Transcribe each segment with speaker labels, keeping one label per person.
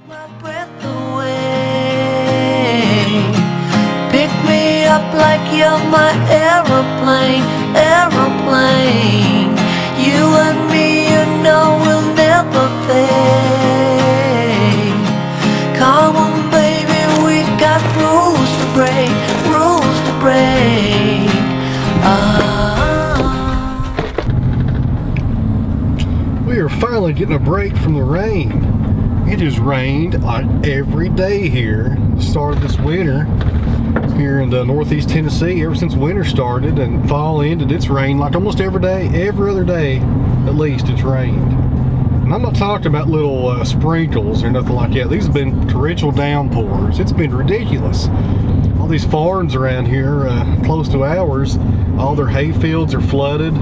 Speaker 1: My breath away. Pick me up like you're my aeroplane, aeroplane. You and me, you know, will never fade. Come on, baby, we got rules to break, rules to break.
Speaker 2: We are finally getting a break from the rain. It has rained like every day here. Started this winter here in northeast Tennessee. Ever since winter started and fall ended, it's rained like almost every day. Every other day, at least, it's rained. And I'm not talking about little sprinkles or nothing like that. These have been torrential downpours. It's been ridiculous. All these farms around here, close to ours, all their hay fields are flooded.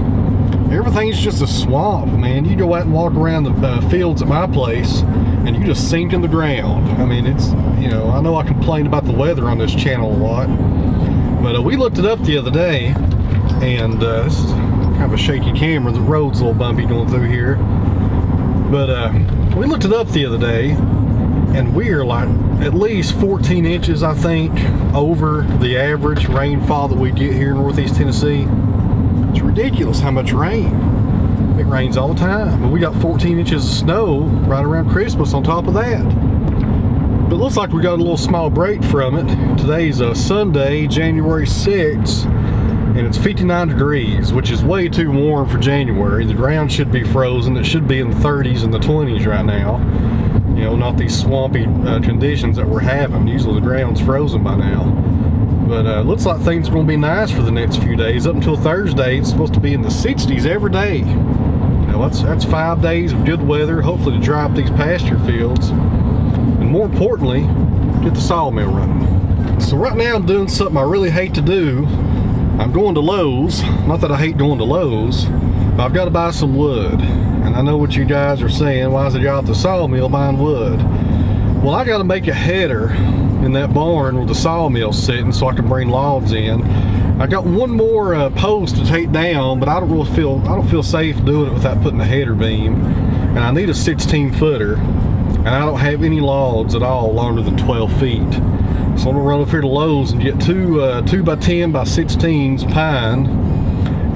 Speaker 2: Everything's just a swamp, man. You go out and walk around the fields at my place and you just sink in the ground. I mean, it's, you know, I know I complain about the weather on this channel a lot, but we looked it up the other day, and this is kind of a shaky camera. The road's a little bumpy going through here, but we looked it up the other day, and we are like at least 14 inches, I think, over the average rainfall that we get here in northeast Tennessee. It's ridiculous how much rain. It rains all the time, and we got 14 inches of snow right around Christmas on top of that. But it looks like we got a little small break from it. Today's Sunday, January 6th, and it's 59 degrees, which is way too warm for January. The ground should be frozen. It should be in the 30s and the 20s right now. You know, not these swampy conditions that we're having. Usually the ground's frozen by now. But looks like things are going to be nice for the next few days. Up until Thursday, it's supposed to be in the 60s every day. You know, that's 5 days of good weather, hopefully to dry up these pasture fields. And more importantly, get the sawmill running. So right now I'm doing something I really hate to do. I'm going to Lowe's. Not that I hate going to Lowe's, but I've got to buy some wood. And I know what you guys are saying, why is it y'all at the sawmill buying wood? Well, I got to make a header in that barn where the sawmill's sitting so I can bring logs in. I got one more post to take down, but I don't feel safe doing it without putting a header beam. And I need a 16 footer, and I don't have any logs at all longer than 12 feet. So I'm gonna run up here to Lowe's and get two 2x10 by 16s pine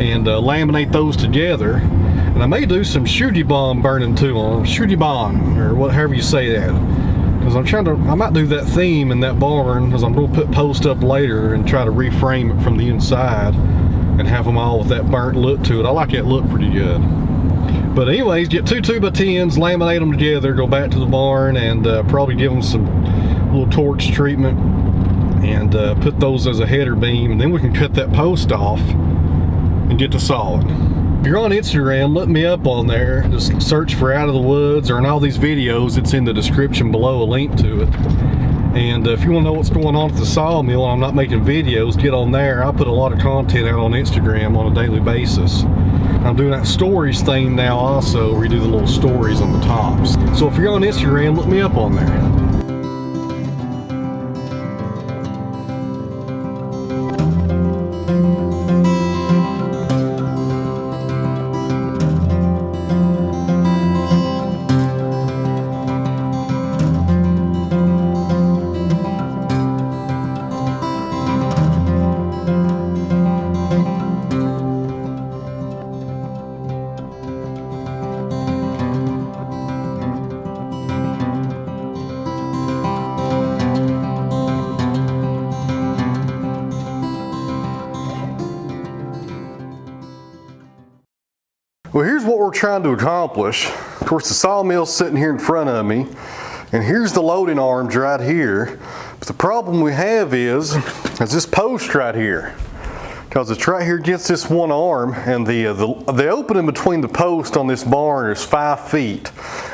Speaker 2: and laminate those together. And I may do some Shou Sugi Ban burning too on Shou Sugi Ban, or whatever you say that. Because I might do that theme in that barn, because I'm going to put posts up later and try to reframe it from the inside and have them all with that burnt look to it. I like that look pretty good. But anyways, get two 2x10s, laminate them together, go back to the barn, and probably give them some little torch treatment and put those as a header beam, and then we can cut that post off and get to sawing. If you're on Instagram, look me up on there. Just search for Out of the Woods, or in all these videos, it's in the description below, a link to it. And if you want to know what's going on at the sawmill and I'm not making videos, get on there. I put a lot of content out on Instagram on a daily basis. I'm doing that stories thing now also, where you do the little stories on the tops. So if you're on Instagram, look me up on there. Well, here's what we're trying to accomplish. Of course, the sawmill's sitting here in front of me, and here's the loading arms right here. But the problem we have is this post right here, because it's right here against this one arm, and the opening between the post on this barn is 5 feet.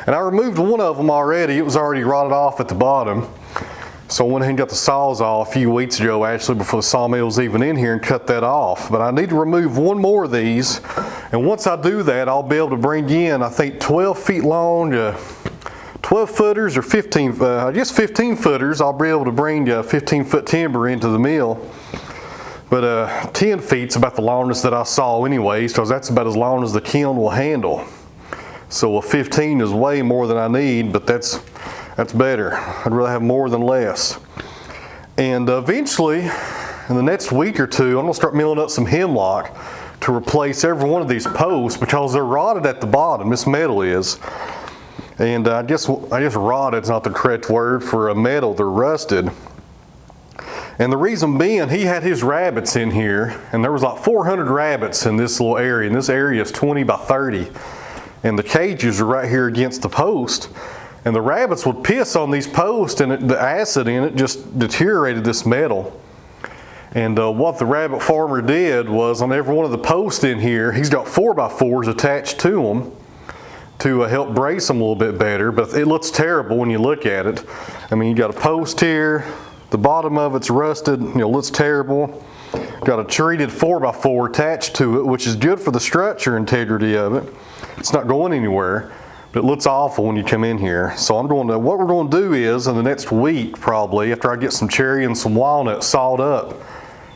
Speaker 2: And I removed one of them already. It was already rotted off at the bottom. So I went ahead and got the Sawzall a few weeks ago, actually, before the sawmill was even in here, and cut that off. But I need to remove one more of these, and once I do that, I'll be able to bring in, I think, 12 feet long, 12 footers or 15, I guess 15 footers. I'll be able to bring 15-foot timber into the mill. But 10 feet's about the longest that I saw anyways, because that's about as long as the kiln will handle. So a 15 is way more than I need, but that's That's better. I'd rather have more than less. And eventually, in the next week or two, I'm gonna start milling up some hemlock to replace every one of these posts because they're rotted at the bottom. This metal is. And I guess rotted is not the correct word for a metal. They're rusted. And the reason being, he had his rabbits in here, and there was like 400 rabbits in this little area, and this area is 20 by 30. And the cages are right here against the post, and the rabbits would piss on these posts, and the acid in it just deteriorated this metal. And what the rabbit farmer did was, on every one of the posts in here, he's got 4x4s attached to them to help brace them a little bit better, but it looks terrible when you look at it. I mean, you got a post here, the bottom of it's rusted, looks terrible. Got a treated 4x4 attached to it, which is good for the structure integrity of it. It's not going anywhere, but it looks awful when you come in here. So what we're going to do is, in the next week probably, after I get some cherry and some walnut sawed up,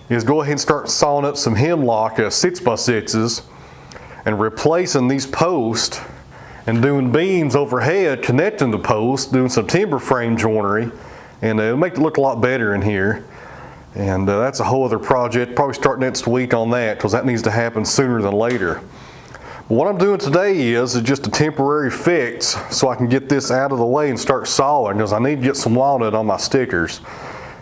Speaker 2: is go ahead and start sawing up some hemlock 6x6s and replacing these posts and doing beams overhead connecting the posts, doing some timber frame joinery, and it'll make it look a lot better in here. And that's a whole other project. Probably start next week on that because that needs to happen sooner than later. But what I'm doing today is just a temporary fix so I can get this out of the way and start sawing, because I need to get some walnut on my stickers.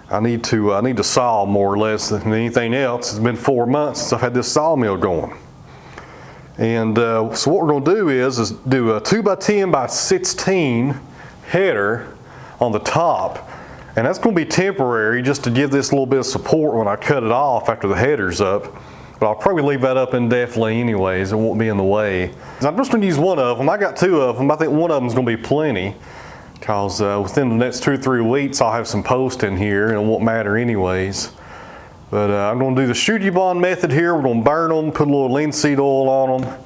Speaker 2: I need to saw more or less than anything else. It's been 4 months since I've had this sawmill going. And so what we're going to do is do a 2x10 by 16 header on the top, and that's going to be temporary just to give this a little bit of support when I cut it off after the header's up. But I'll probably leave that up indefinitely anyways. It won't be in the way. I'm just going to use one of them. I got 2 of them. I think one of them is going to be plenty, because within the next 2 or 3 weeks I'll have some posts in here and it won't matter anyways. But I'm going to do the Shou Sugi Ban method here. We're going to burn them, put a little linseed oil on them,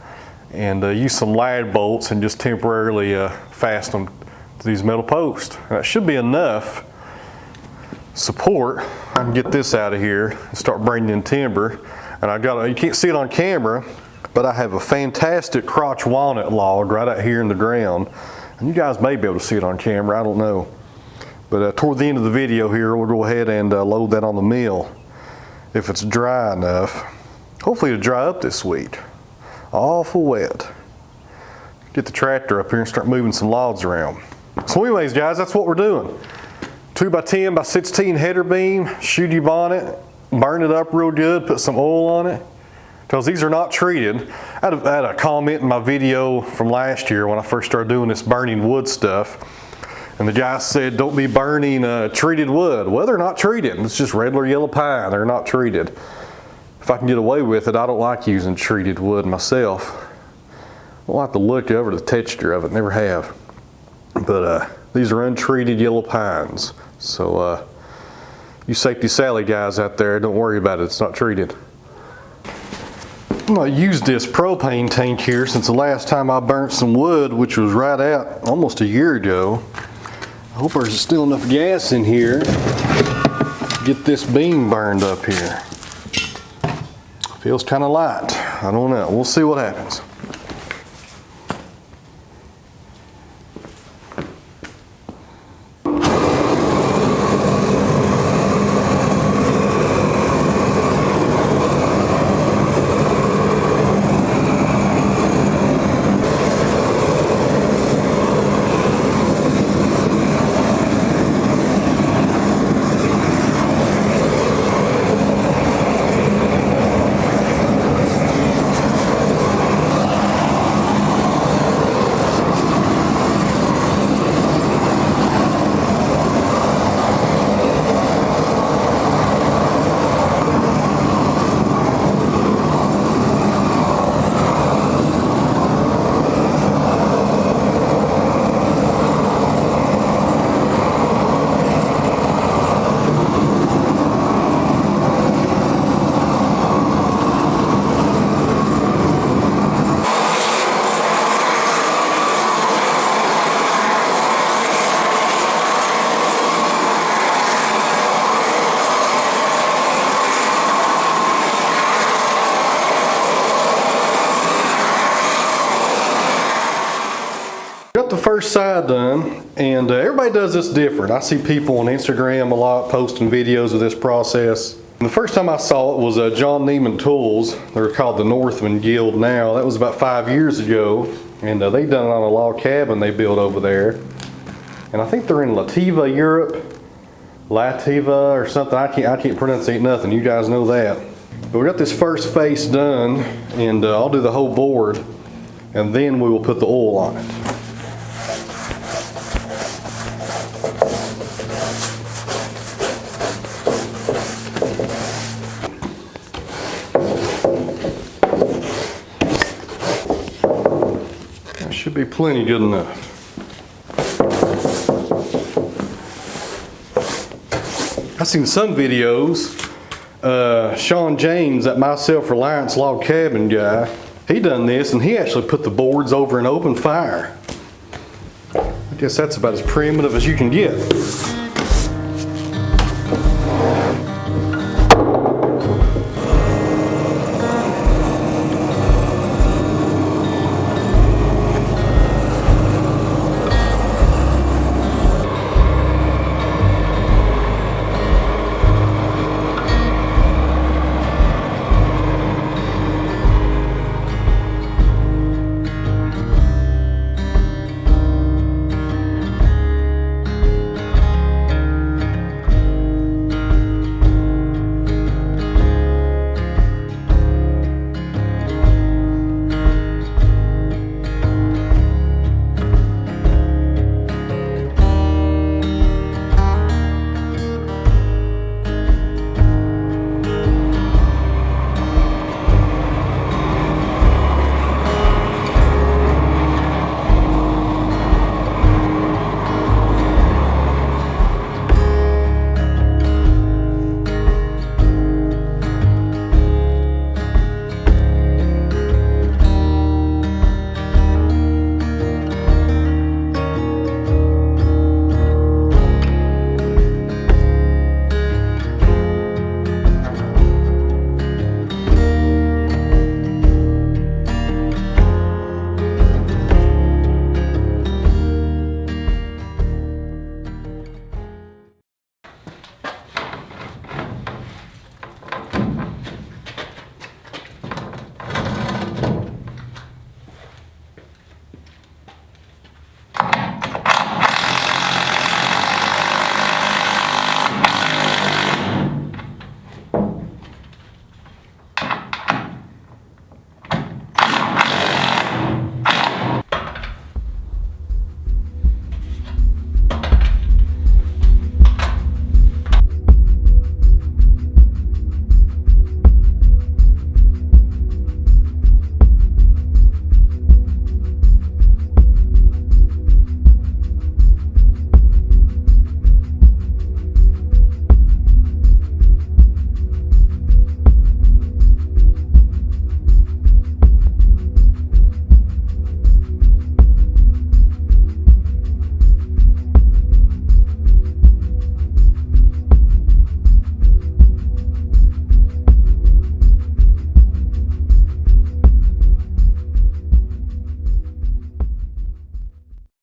Speaker 2: and use some lad bolts and just temporarily fasten them to these metal posts. And that should be enough support. I can get this out of here and start bringing in timber. And you can't see it on camera, but I have a fantastic crotch walnut log right out here in the ground. And you guys may be able to see it on camera, I don't know. But toward the end of the video here, we'll go ahead and load that on the mill if it's dry enough. Hopefully it'll dry up this week. Awful wet. Get the tractor up here and start moving some logs around. So anyways, guys, that's what we're doing. 2x10 by 16 header beam, Shou Sugi Ban it, burn it up real good, put some oil on it, because these are not treated. I had a comment in my video from last year when I first started doing this burning wood stuff, and the guy said, don't be burning treated wood. Well, they're not treated. It's just regular yellow pine. They're not treated. If I can get away with it, I don't like using treated wood myself. I don't like the look of it or the texture of it, never have. But these are untreated yellow pines. So you Safety Sally guys out there, don't worry about it, it's not treated. I'm going to use this propane tank here since the last time I burnt some wood, which was right out almost a year ago. I hope there's still enough gas in here to get this beam burned up here. Feels kind of light. I don't know. We'll see what happens. Got the first side done, And everybody does this different. I see people on Instagram a lot posting videos of this process. And the first time I saw it was John Neiman Tools. They're called the Northman Guild now. That was about 5 years ago. And they done it on a log cabin they built over there. And I think they're in Lativa, Europe. Lativa or something. I can't pronunciate nothing. You guys know that. But we got this first face done, and I'll do the whole board, and then we will put the oil on it. That should be plenty good enough. I've seen some videos, Sean James, that My Self-Reliance log cabin guy, he done this and he actually put the boards over an open fire. I guess that's about as primitive as you can get.